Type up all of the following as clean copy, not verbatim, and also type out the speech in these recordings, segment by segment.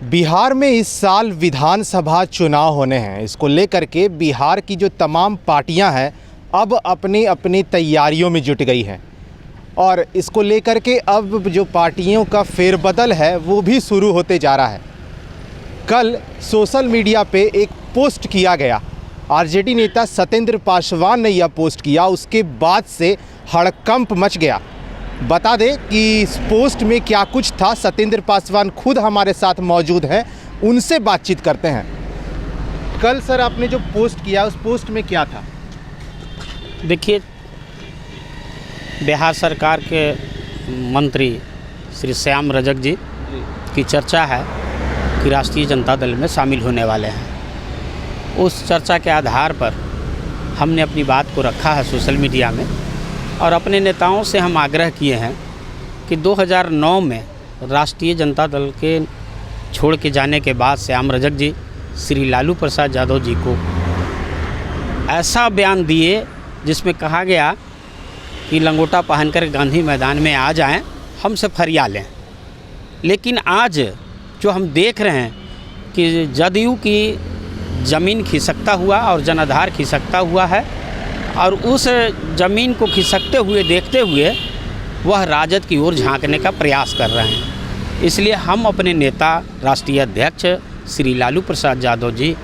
बिहार में इस साल विधानसभा चुनाव होने हैं। इसको लेकर के बिहार की जो तमाम पार्टियां हैं अब अपनी अपनी तैयारियों में जुट गई हैं और इसको लेकर के अब जो पार्टियों का फेरबदल है वो भी शुरू होते जा रहा है। कल सोशल मीडिया पे एक पोस्ट किया गया, आरजेडी नेता सत्येंद्र पासवान ने यह पोस्ट किया, उसके बाद से हड़कंप मच गया। बता दें कि इस पोस्ट में क्या कुछ था, सत्येंद्र पासवान खुद हमारे साथ मौजूद हैं, उनसे बातचीत करते हैं। कल सर आपने जो पोस्ट किया उस पोस्ट में क्या था? देखिए, बिहार सरकार के मंत्री श्री श्याम रजक जी की चर्चा है कि राष्ट्रीय जनता दल में शामिल होने वाले हैं। उस चर्चा के आधार पर हमने अपनी बात को रखा है सोशल मीडिया में और अपने नेताओं से हम आग्रह किए हैं कि 2009 में राष्ट्रीय जनता दल के छोड़ के जाने के बाद श्याम रजक जी श्री लालू प्रसाद यादव जी को ऐसा बयान दिए जिसमें कहा गया कि लंगोटा पहनकर गांधी मैदान में आ जाएं, हमसे फरिया लें। लेकिन आज जो हम देख रहे हैं कि जदयू की ज़मीन खिसकता हुआ और जनाधार खिसकता हुआ है और उस ज़मीन को खिसकते हुए देखते हुए वह राजद की ओर झांकने का प्रयास कर रहे हैं। इसलिए हम अपने नेता राष्ट्रीय अध्यक्ष श्री लालू प्रसाद यादव जी,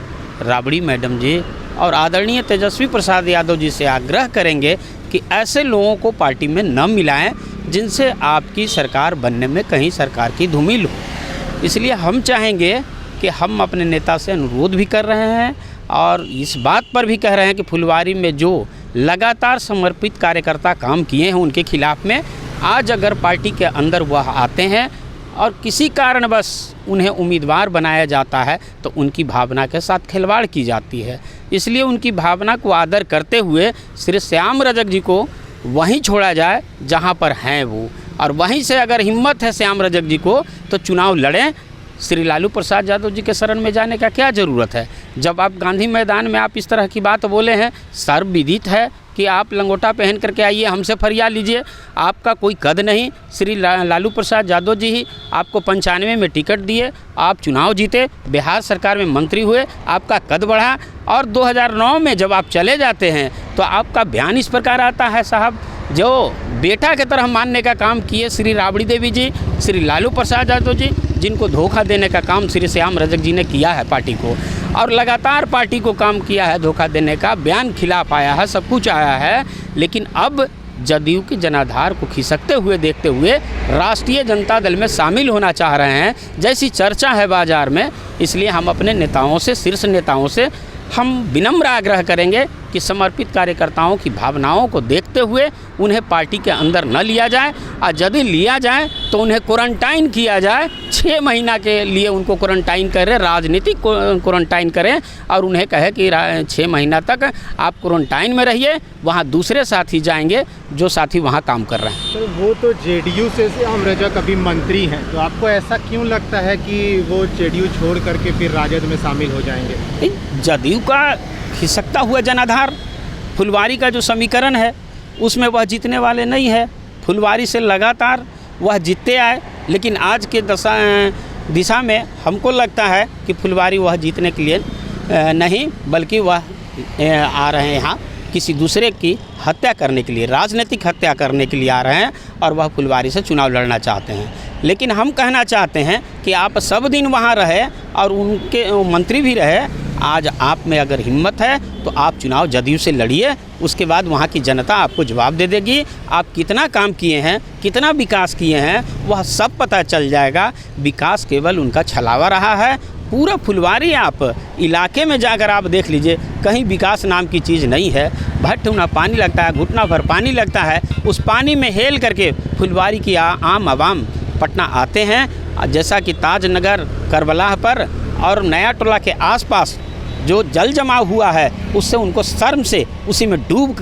राबड़ी मैडम जी और आदरणीय तेजस्वी प्रसाद यादव जी से आग्रह करेंगे कि ऐसे लोगों को पार्टी में न मिलाएं जिनसे आपकी सरकार बनने में कहीं सरकार की धूमिल हो। इसलिए हम चाहेंगे कि हम अपने नेता से अनुरोध भी कर रहे हैं और इस बात पर भी कह रहे हैं कि फुलवारी में जो लगातार समर्पित कार्यकर्ता काम किए हैं उनके खिलाफ में आज अगर पार्टी के अंदर वह आते हैं और किसी कारणवश उन्हें उम्मीदवार बनाया जाता है तो उनकी भावना के साथ खिलवाड़ की जाती है। इसलिए उनकी भावना को आदर करते हुए श्री श्याम रजक जी को वहीं छोड़ा जाए जहां पर हैं वो, और वहीं से अगर हिम्मत है श्याम रजक जी को तो चुनाव लड़ें। श्री लालू प्रसाद यादव जी के शरण में जाने का क्या ज़रूरत है? जब आप गांधी मैदान में आप इस तरह की बात बोले हैं, सर्वविदित है कि आप लंगोटा पहन करके आइए, हमसे फरिया लीजिए, आपका कोई कद नहीं। श्री लालू प्रसाद यादव जी ही आपको 95 में टिकट दिए, आप चुनाव जीते, बिहार सरकार में मंत्री हुए, आपका कद बढ़ा और 2009 में जब आप चले जाते हैं तो आपका बयान इस प्रकार आता है साहब, जो बेटा की तरह मानने का काम किए श्री राबड़ी देवी जी, श्री लालू प्रसाद यादव जी, जिनको धोखा देने का काम श्री श्याम रजक जी ने किया है पार्टी को, और लगातार पार्टी को काम किया है धोखा देने का, बयान खिलाफ आया है, सब कुछ आया है। लेकिन अब जदयू की जनाधार को खिसकते हुए देखते हुए राष्ट्रीय जनता दल में शामिल होना चाह रहे हैं जैसी चर्चा है बाज़ार में। इसलिए हम अपने नेताओं से, शीर्ष नेताओं से हम विनम्र आग्रह करेंगे कि समर्पित कार्यकर्ताओं की भावनाओं को देखते हुए उन्हें पार्टी के अंदर न लिया जाए और यदि लिया जाए तो उन्हें क्वारंटाइन किया जाए। 6 महीना के लिए उनको क्वारंटाइन करें, राजनीतिक क्वारंटाइन करें और उन्हें कहे कि 6 महीना तक आप क्वारंटाइन में रहिए, वहाँ दूसरे साथी जाएंगे जो साथी वहाँ काम कर रहे हैं। तो वो तो जेडीयू से श्याम रजक अभी मंत्री हैं, तो आपको ऐसा क्यों लगता है कि वो जेडीयू छोड़ करके फिर राजद में शामिल हो जाएंगे? जदयू का खिसकता हुआ जनाधार, फुलवारी का जो समीकरण है उसमें वह जीतने वाले नहीं है। फुलवारी से लगातार वह जीतते आए, लेकिन आज के दिशा में हमको लगता है कि फुलवारी वह जीतने के लिए नहीं बल्कि वह आ रहे हैं यहाँ किसी दूसरे की हत्या करने के लिए, राजनीतिक हत्या करने के लिए आ रहे हैं और वह फुलवारी से चुनाव लड़ना चाहते हैं। लेकिन हम कहना चाहते हैं कि आप सब दिन वहाँ रहे और उनके मंत्री भी रहे। आज आप में अगर हिम्मत है तो आप चुनाव जदयू से लड़िए, उसके बाद वहाँ की जनता आपको जवाब दे देगी। आप कितना काम किए हैं, कितना विकास किए हैं, वह सब पता चल जाएगा। विकास केवल उनका छलावा रहा है। पूरा फुलवारी आप इलाके में जाकर आप देख लीजिए, कहीं विकास नाम की चीज़ नहीं है। भट्टुना पानी लगता है, घुटना भर पानी लगता है, उस पानी में हेल करके फुलवारी की आम आवाम पटना आते हैं। जैसा कि ताजनगर, करबलाह पर और नया टोला के आसपास जो जल जमाव हुआ है उससे उनको शर्म से उसी में डूब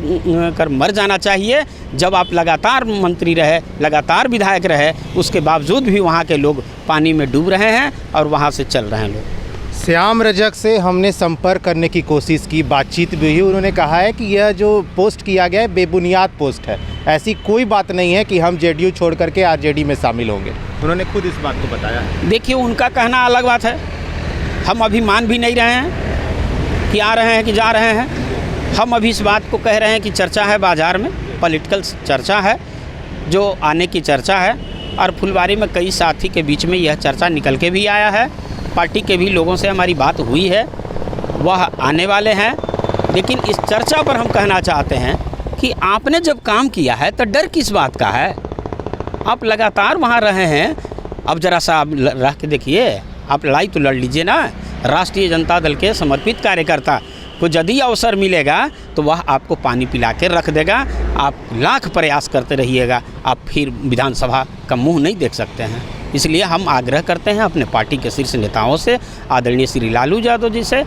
कर मर जाना चाहिए। जब आप लगातार मंत्री रहे, लगातार विधायक रहे, उसके बावजूद भी वहाँ के लोग पानी में डूब रहे हैं और वहाँ से चल रहे हैं लोग। श्याम रजक से हमने संपर्क करने की कोशिश की, बातचीत भी हुई। उन्होंने कहा है कि यह जो पोस्ट किया गया है बेबुनियाद पोस्ट है, ऐसी कोई बात नहीं है कि हम जेडीयू छोड़ करके आरजेडी में शामिल होंगे। उन्होंने खुद इस बात को बताया है। देखिए, उनका कहना अलग बात है, हम अभी मान भी नहीं रहे हैं कि आ रहे हैं कि जा रहे हैं। हम अभी इस बात को कह रहे हैं कि चर्चा है बाज़ार में, पॉलिटिकल चर्चा है, जो आने की चर्चा है। और फुलवारी में कई साथी के बीच में यह चर्चा निकल के भी आया है, पार्टी के भी लोगों से हमारी बात हुई है, वह आने वाले हैं। लेकिन इस चर्चा पर हम कहना चाहते हैं कि आपने जब काम किया है तो डर किस बात का है? आप लगातार वहाँ रहे हैं, अब ज़रा सा आप रह के देखिए, आप लड़ाई तो लड़ लीजिए ना। राष्ट्रीय जनता दल के समर्पित कार्यकर्ता को यदि अवसर मिलेगा तो वह आपको पानी पिला के रख देगा। आप लाख प्रयास करते रहिएगा, आप फिर विधानसभा का मुंह नहीं देख सकते हैं। इसलिए हम आग्रह करते हैं अपने पार्टी के शीर्ष नेताओं से, आदरणीय श्री लालू यादव जी से,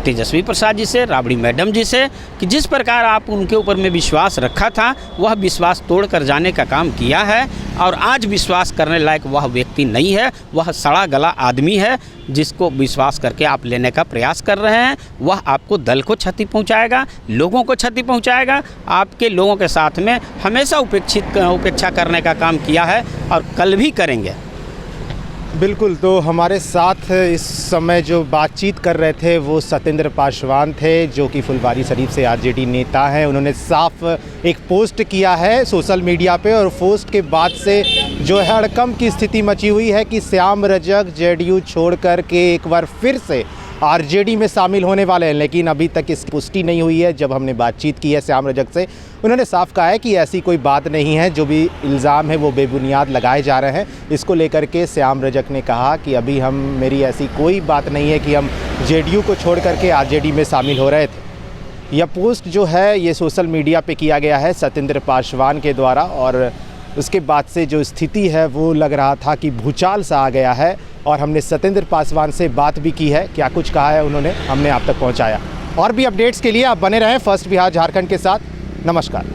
तेजस्वी प्रसाद जी से, राबड़ी मैडम जी से, कि जिस प्रकार आप उनके ऊपर में विश्वास रखा था, वह विश्वास तोड़कर जाने का काम किया है। और आज विश्वास करने लायक वह व्यक्ति नहीं है, वह सड़ा गला आदमी है जिसको विश्वास करके आप लेने का प्रयास कर रहे हैं। वह आपको दल को क्षति पहुंचाएगा, लोगों को क्षति पहुंचाएगा। आपके लोगों के साथ में हमेशा उपेक्षा करने का काम किया है और कल भी करेंगे। बिल्कुल, तो हमारे साथ इस समय जो बातचीत कर रहे थे वो सत्येंद्र पासवान थे, जो कि फुलवारी शरीफ से आरजेडी नेता हैं। उन्होंने साफ एक पोस्ट किया है सोशल मीडिया पे, और पोस्ट के बाद से जो है हड़कंप की स्थिति मची हुई है कि श्याम रजक जेडीयू छोड़ कर के एक बार फिर से आरजेडी में शामिल होने वाले हैं। लेकिन अभी तक इस पुष्टि नहीं हुई है। जब हमने बातचीत की है श्याम रजक से, उन्होंने साफ कहा है कि ऐसी कोई बात नहीं है, जो भी इल्ज़ाम है वो बेबुनियाद लगाए जा रहे हैं। इसको लेकर के श्याम रजक ने कहा कि अभी मेरी ऐसी कोई बात नहीं है कि हम जेडीयू को छोड़ करके आरजेडी में शामिल हो रहे थे। यह पोस्ट जो है ये सोशल मीडिया पे किया गया है सत्येंद्र पासवान के द्वारा, और उसके बाद से जो स्थिति है वो लग रहा था कि भूचाल सा आ गया है। और हमने सत्येंद्र पासवान से बात भी की है, क्या कुछ कहा है उन्होंने, हमने आप तक पहुंचाया। और भी अपडेट्स के लिए आप बने रहें फर्स्ट बिहार झारखंड के साथ। नमस्कार।